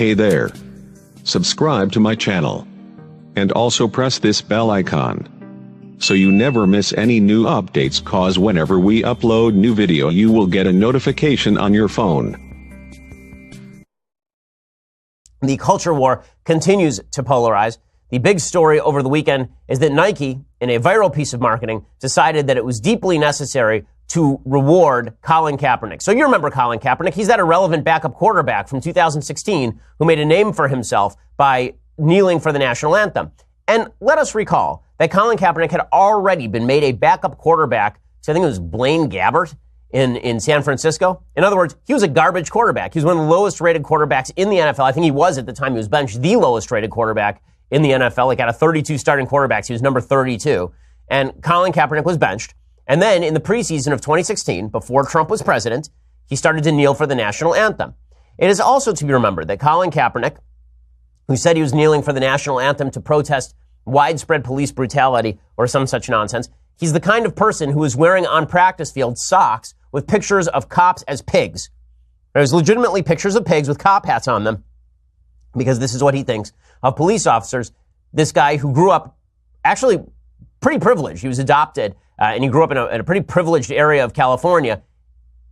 Hey there. Subscribe to my channel. And also press this bell icon, so you never miss any new updates, cause whenever we upload new video you will get a notification on your phone. The culture war continues to polarize. The big story over the weekend is that Nike, in a viral piece of marketing, decided that it was deeply necessary to reward Colin Kaepernick. So you remember Colin Kaepernick. He's that irrelevant backup quarterback from 2016 who made a name for himself by kneeling for the national anthem. And let us recall that Colin Kaepernick had already been made a backup quarterback to, I think it was Blaine Gabbert in San Francisco. In other words, he was a garbage quarterback. He was one of the lowest rated quarterbacks in the NFL. I think he was, at the time he was benched, the lowest rated quarterback in the NFL. Like out of 32 starting quarterbacks, he was number 32. And Colin Kaepernick was benched. And then in the preseason of 2016, before Trump was president, he started to kneel for the national anthem. It is also to be remembered that Colin Kaepernick, who said he was kneeling for the national anthem to protest widespread police brutality or some such nonsense, he's the kind of person who is wearing on practice field socks with pictures of cops as pigs. There's legitimately pictures of pigs with cop hats on them, because this is what he thinks of police officers. This guy who grew up actually pretty privileged. He was adopted, and he grew up in a pretty privileged area of California.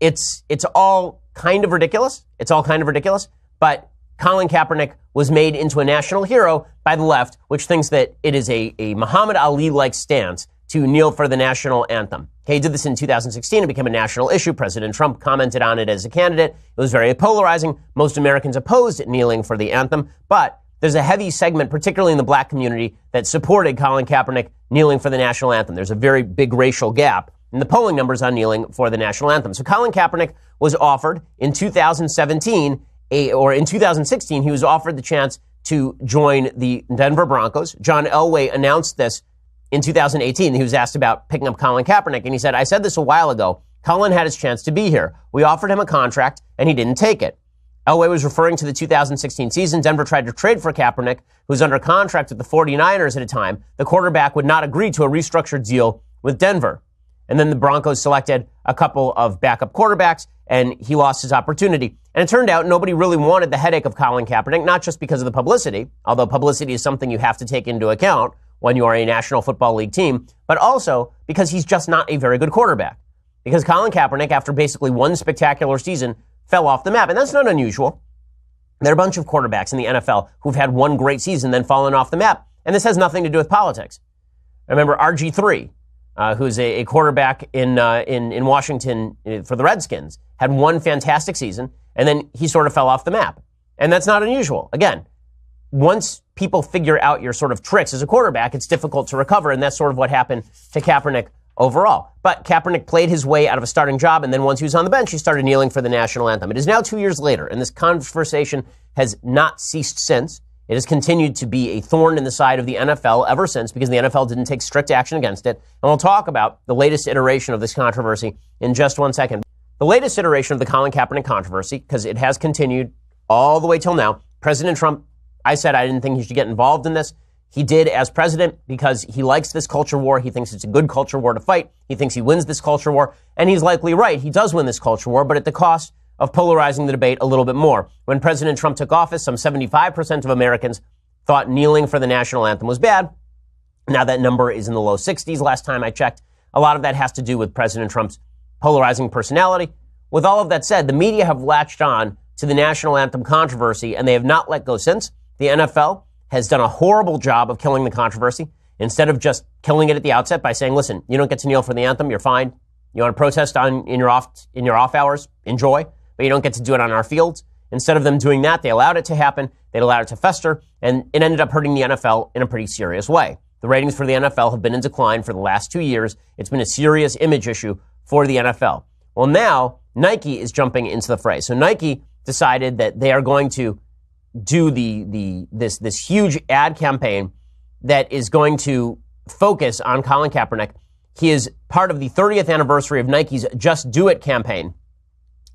It's all kind of ridiculous. It's all kind of ridiculous. But Colin Kaepernick was made into a national hero by the left, which thinks that it is a Muhammad Ali-like stance to kneel for the national anthem. Okay, he did this in 2016. It became a national issue. President Trump commented on it as a candidate. It was very polarizing. Most Americans opposed kneeling for the anthem, but there's a heavy segment, particularly in the black community, that supported Colin Kaepernick kneeling for the national anthem. There's a very big racial gap in the polling numbers on kneeling for the national anthem. So Colin Kaepernick was offered in 2017, or in 2016, he was offered the chance to join the Denver Broncos. John Elway announced this in 2018. He was asked about picking up Colin Kaepernick, and he said, "I said this a while ago. Colin had his chance to be here. We offered him a contract, and he didn't take it." Elway was referring to the 2016 season. Denver tried to trade for Kaepernick, who was under contract with the 49ers at a time. The quarterback would not agree to a restructured deal with Denver. And then the Broncos selected a couple of backup quarterbacks, and he lost his opportunity. And it turned out nobody really wanted the headache of Colin Kaepernick, not just because of the publicity, although publicity is something you have to take into account when you are a National Football League team, but also because he's just not a very good quarterback. Because Colin Kaepernick, after basically one spectacular season, fell off the map. And that's not unusual. There are a bunch of quarterbacks in the NFL who've had one great season, then fallen off the map. And this has nothing to do with politics. I remember RG3, who's a quarterback in Washington for the Redskins, had one fantastic season, and then he sort of fell off the map. And that's not unusual. Again, once people figure out your sort of tricks as a quarterback, it's difficult to recover, and that's sort of what happened to Kaepernick overall. But Kaepernick played his way out of a starting job, and then once he was on the bench, he started kneeling for the national anthem. It is now 2 years later, and this conversation has not ceased since. It has continued to be a thorn in the side of the NFL ever since, because the NFL didn't take strict action against it. And we'll talk about the latest iteration of this controversy in just 1 second. The latest iteration of the Colin Kaepernick controversy, because it has continued all the way till now. President Trump, I said I didn't think he should get involved in this. He did as president because he likes this culture war. He thinks it's a good culture war to fight. He thinks he wins this culture war. And he's likely right. He does win this culture war, but at the cost of polarizing the debate a little bit more. When President Trump took office, some 75% of Americans thought kneeling for the national anthem was bad. Now that number is in the low 60s last time I checked. A lot of that has to do with President Trump's polarizing personality. With all of that said, the media have latched on to the national anthem controversy, and they have not let go since. The NFL has done a horrible job of killing the controversy. Instead of just killing it at the outset by saying, listen, you don't get to kneel for the anthem, you're fine. You want to protest in your off hours, enjoy, but you don't get to do it on our fields. Instead of them doing that, they allowed it to happen, they allowed it to fester, and it ended up hurting the NFL in a pretty serious way. The ratings for the NFL have been in decline for the last 2 years. It's been a serious image issue for the NFL. Well, now Nike is jumping into the fray. So Nike decided that they are going to do this huge ad campaign that is going to focus on Colin Kaepernick. He is part of the 30th anniversary of Nike's Just Do It campaign.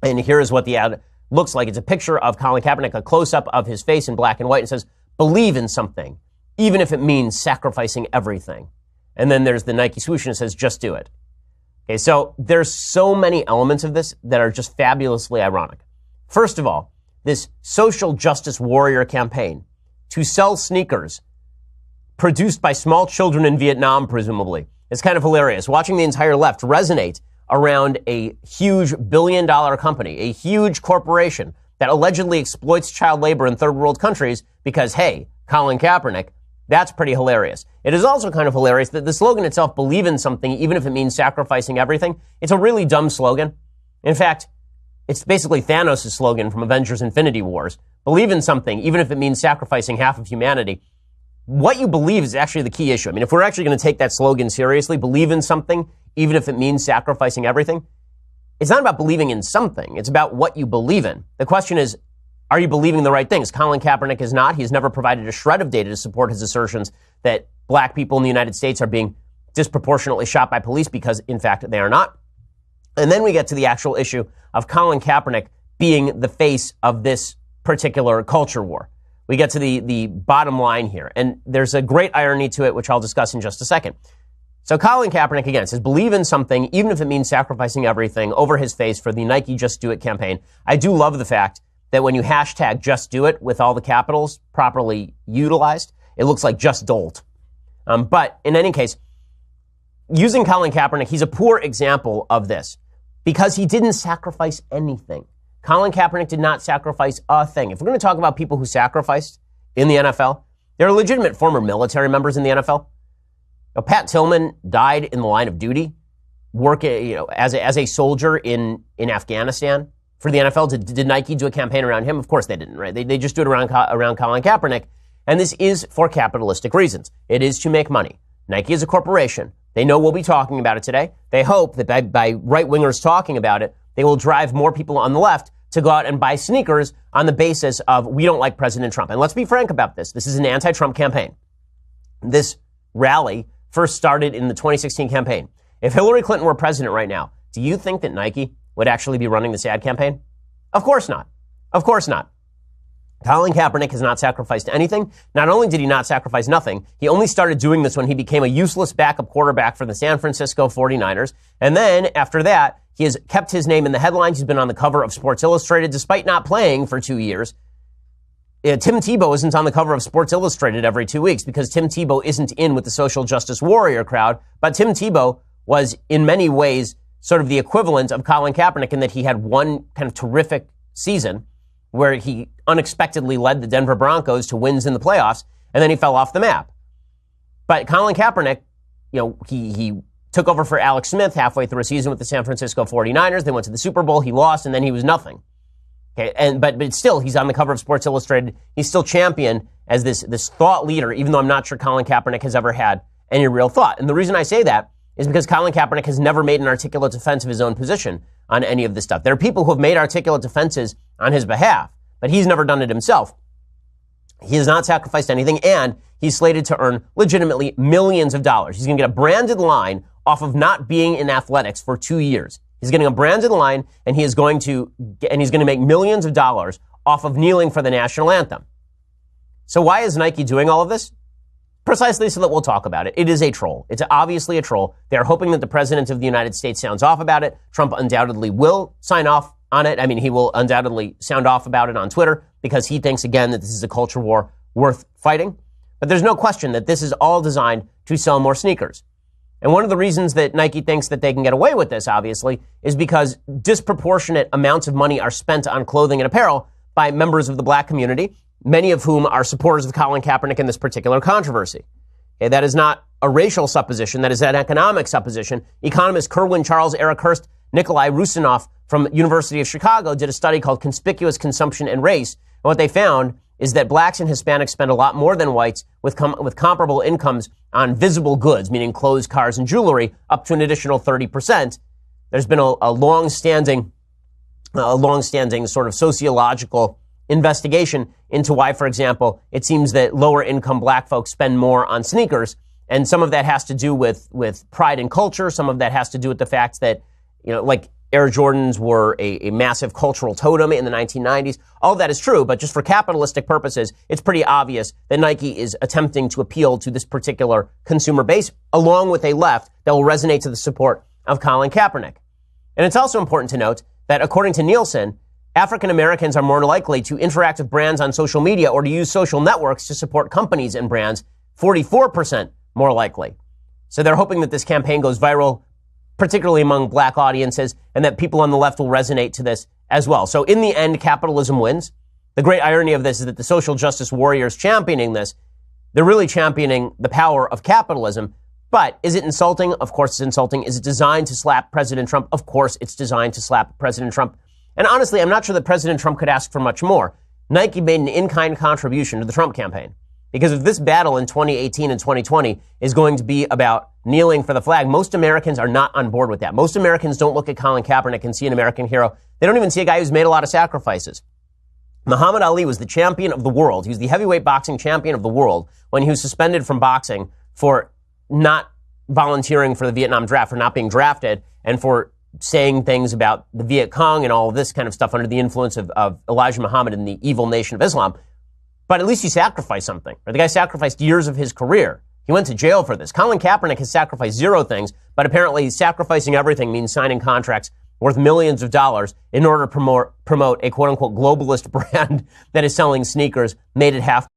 And here is what the ad looks like. It's a picture of Colin Kaepernick, a close-up of his face in black and white. It says, believe in something, even if it means sacrificing everything. And then there's the Nike swoosh and it says, just do it. Okay, so there's so many elements of this that are just fabulously ironic. First of all, this social justice warrior campaign to sell sneakers produced by small children in Vietnam, presumably. It's kind of hilarious. Watching the entire left resonate around a huge billion-dollar company, a huge corporation that allegedly exploits child labor in third world countries because, hey, Colin Kaepernick, that's pretty hilarious. It is also kind of hilarious that the slogan itself, believe in something, even if it means sacrificing everything, it's a really dumb slogan. In fact, it's basically Thanos' slogan from Avengers Infinity Wars. Believe in something, even if it means sacrificing half of humanity. What you believe is actually the key issue. I mean, if we're actually going to take that slogan seriously, believe in something, even if it means sacrificing everything, it's not about believing in something. It's about what you believe in. The question is, are you believing the right things? Colin Kaepernick is not. He's never provided a shred of data to support his assertions that black people in the United States are being disproportionately shot by police because, in fact, they are not. And then we get to the actual issue of Colin Kaepernick being the face of this particular culture war. We get to the bottom line here. And there's a great irony to it, which I'll discuss in just a second. So Colin Kaepernick, again, says believe in something, even if it means sacrificing everything, over his face for the Nike Just Do It campaign. I do love the fact that when you hashtag Just Do It with all the capitals properly utilized, it looks like Just Dolt. But in any case, using Colin Kaepernick, he's a poor example of this because he didn't sacrifice anything. Colin Kaepernick did not sacrifice a thing. If we're going to talk about people who sacrificed in the NFL, there are legitimate former military members in the NFL. Now, Pat Tillman died in the line of duty, working, as a soldier in Afghanistan for the NFL. Did Nike do a campaign around him? Of course they didn't, right? They just do it around Colin Kaepernick. And this is for capitalistic reasons. It is to make money. Nike is a corporation. They know we'll be talking about it today. They hope that by right-wingers talking about it, they will drive more people on the left to go out and buy sneakers on the basis of we don't like President Trump. And let's be frank about this. This is an anti-Trump campaign. This rally first started in the 2016 campaign. If Hillary Clinton were president right now, do you think that Nike would actually be running this ad campaign? Of course not. Of course not. Colin Kaepernick has not sacrificed anything. Not only did he not sacrifice nothing, he only started doing this when he became a useless backup quarterback for the San Francisco 49ers. And then after that, he has kept his name in the headlines. He's been on the cover of Sports Illustrated despite not playing for 2 years. Tim Tebow isn't on the cover of Sports Illustrated every 2 weeks because Tim Tebow isn't in with the social justice warrior crowd. But Tim Tebow was in many ways sort of the equivalent of Colin Kaepernick in that he had one kind of terrific season where he unexpectedly led the Denver Broncos to wins in the playoffs, and then he fell off the map. But Colin Kaepernick, he took over for Alex Smith halfway through a season with the San Francisco 49ers. They went to the Super Bowl, he lost, and then he was nothing. Okay, but still, he's on the cover of Sports Illustrated. He's still championed as this thought leader, even though I'm not sure Colin Kaepernick has ever had any real thought. And the reason I say that is because Colin Kaepernick has never made an articulate defense of his own position on any of this stuff. There are people who have made articulate defenses on his behalf, but he's never done it himself. He has not sacrificed anything, and he's slated to earn legitimately millions of dollars. He's going to get a branded line off of not being in athletics for 2 years. He's getting a branded line, and he's going to make millions of dollars off of kneeling for the national anthem. So why is Nike doing all of this? Precisely so that we'll talk about it. It is a troll. It's obviously a troll. They're hoping that the president of the United States sounds off about it. Trump undoubtedly will sign off on it. I mean, he will undoubtedly sound off about it on Twitter because he thinks, again, that this is a culture war worth fighting. But there's no question that this is all designed to sell more sneakers. And one of the reasons that Nike thinks that they can get away with this, obviously, is because disproportionate amounts of money are spent on clothing and apparel by members of the black community, many of whom are supporters of Colin Kaepernick in this particular controversy. Okay, that is not a racial supposition. That is an economic supposition. Economists Kerwin Charles, Eric Hurst, Nikolai Rusinoff from University of Chicago did a study called Conspicuous Consumption and Race. And what they found is that blacks and Hispanics spend a lot more than whites with comparable incomes on visible goods, meaning clothes, cars, and jewelry, up to an additional 30%. There's been a long-standing sort of sociological investigation into why, for example, it seems that lower-income black folks spend more on sneakers, and some of that has to do with pride and culture. Some of that has to do with the fact that, like Air Jordans were a massive cultural totem in the 1990s. All of that is true, but just for capitalistic purposes, it's pretty obvious that Nike is attempting to appeal to this particular consumer base, along with a left that will resonate to the support of Colin Kaepernick. And it's also important to note that according to Nielsen, African Americans are more likely to interact with brands on social media or to use social networks to support companies and brands, 44% more likely. So they're hoping that this campaign goes viral, particularly among black audiences, and that people on the left will resonate to this as well. So in the end, capitalism wins. The great irony of this is that the social justice warriors championing this, they're really championing the power of capitalism. But is it insulting? Of course it's insulting. Is it designed to slap President Trump? Of course it's designed to slap President Trump. And honestly, I'm not sure that President Trump could ask for much more. Nike made an in-kind contribution to the Trump campaign. Because if this battle in 2018 and 2020 is going to be about kneeling for the flag, most Americans are not on board with that. Most Americans don't look at Colin Kaepernick and see an American hero. They don't even see a guy who's made a lot of sacrifices. Muhammad Ali was the champion of the world. He was the heavyweight boxing champion of the world when he was suspended from boxing for not volunteering for the Vietnam draft, for not being drafted, and for saying things about the Viet Cong and all of this kind of stuff under the influence of Elijah Muhammad and the evil nation of Islam. But at least he sacrificed something. Or the guy sacrificed years of his career. He went to jail for this. Colin Kaepernick has sacrificed zero things, but apparently sacrificing everything means signing contracts worth millions of dollars in order to promote a quote-unquote globalist brand that is selling sneakers made at half